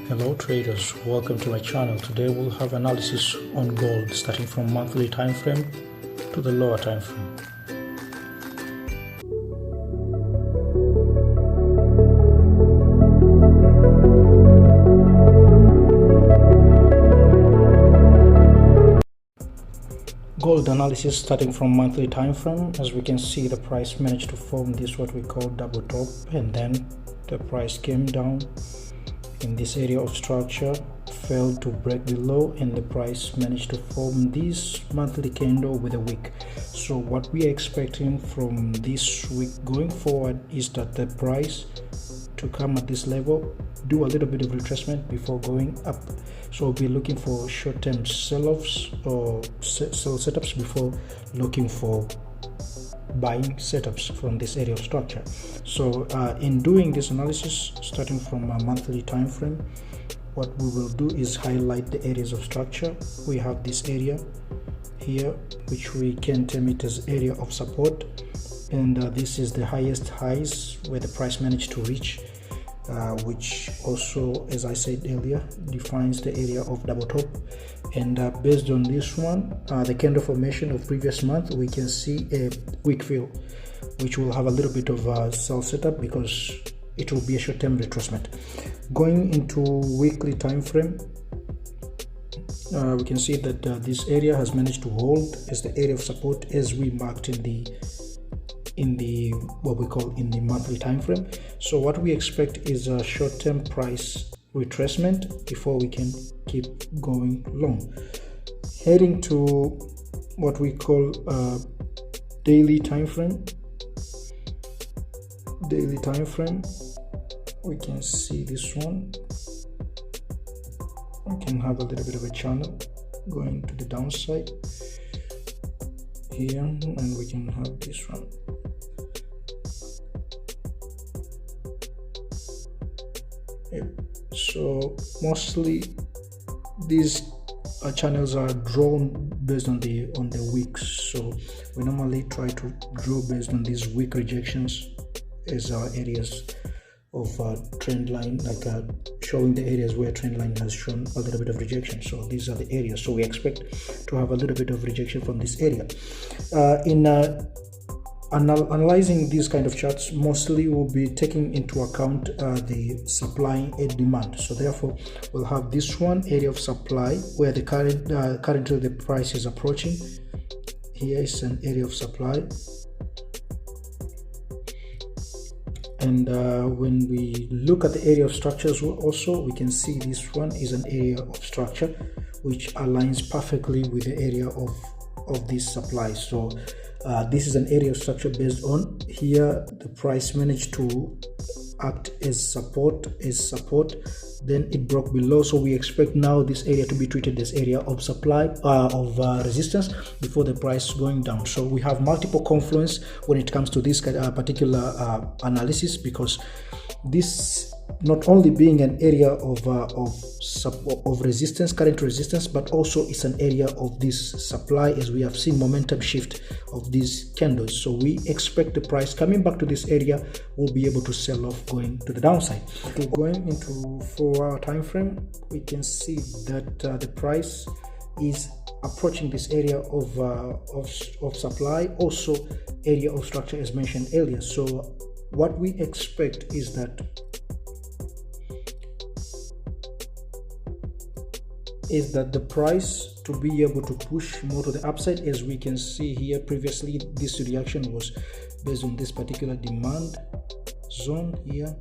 Hello traders, welcome to my channel. Today we'll have analysis on gold starting from monthly time frame to the lower time frame. Gold analysis starting from monthly time frame. As we can see, the price managed to form this what we call double top, and then the price came down in this area of structure, failed to break below, and the price managed to form this monthly candle with a wick. So what we are expecting from this week going forward is that the price to come at this level, do a little bit of retracement before going up. So we'll be looking for short-term sell-offs or sell setups before looking for buying setups from this area of structure. So in doing this analysis starting from a monthly time frame, what we will do is highlight the areas of structure. We have this area here, which we can term it as area of support, and this is the highest highs where the price managed to reach, which also, as I said earlier, defines the area of double top. And based on this one, the candle formation of previous month, we can see a wick fill, which will have a little bit of a sell setup because it will be a short-term retracement. Going into weekly time frame, we can see that this area has managed to hold as the area of support as we marked in the what we call in the monthly time frame. So what we expect is a short-term price retracement before we can keep going long. Heading to what we call daily time frame. Daily time frame, we can see this one. We can have a little bit of a channel going to the downside here, and we can have this one. So mostly these channels are drawn based on the weeks, so we normally try to draw based on these week rejections as our areas of trend line, like showing the areas where trend line has shown a little bit of rejection. So these are the areas, so we expect to have a little bit of rejection from this area. In analyzing these kind of charts, mostly we'll be taking into account the supply and demand. So therefore we'll have this one area of supply where the currently the price is approaching. Here is an area of supply, and when we look at the area of structures also, we can see this one is an area of structure which aligns perfectly with the area of this supply. So this is an area of structure based on here the price managed to act as support, then it broke below. So we expect now this area to be treated as area of supply of resistance before the price going down. So we have multiple confluence when it comes to this particular analysis, because this not only being an area of resistance, current resistance, but also it's an area of this supply, as we have seen momentum shift of these candles. So we expect the price coming back to this area will be able to sell off going to the downside. Okay, going into 4-hour time frame, we can see that the price is approaching this area of supply, also area of structure as mentioned earlier. So what we expect is that the price to be able to push more to the upside. As we can see here previously, this reaction was based on this particular demand zone here.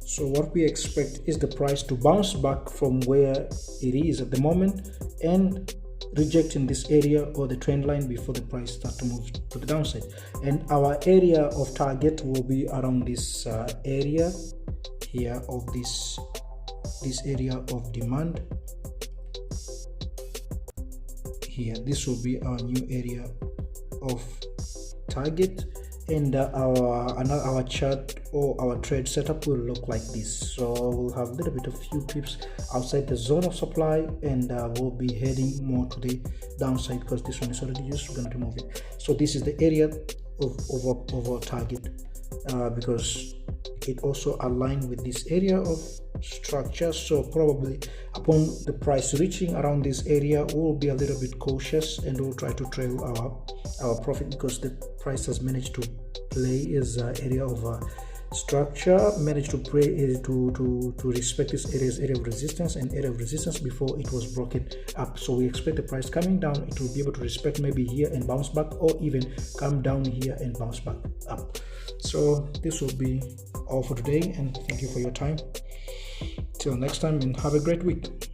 So what we expect is the price to bounce back from where it is at the moment and rejecting this area or the trend line before the price starts to move to the downside. And our area of target will be around this area here of this area of demand here. This will be our new area of target, and our chart or our trade setup will look like this. So we'll have a little bit of few pips outside the zone of supply, and we'll be heading more to the downside because this one is already used. We're going to remove it. So this is the area of our target, because it also aligned with this area of structure. So probably upon the price reaching around this area, we'll be a little bit cautious and we'll try to trail our profit, because the price has managed to play is area of structure, managed to play to respect this area of resistance and area of resistance before it was broken up. So we expect the price coming down, it will be able to respect maybe here and bounce back, or even come down here and bounce back up. So this will be all for today, and thank you for your time. Till next time, and have a great week.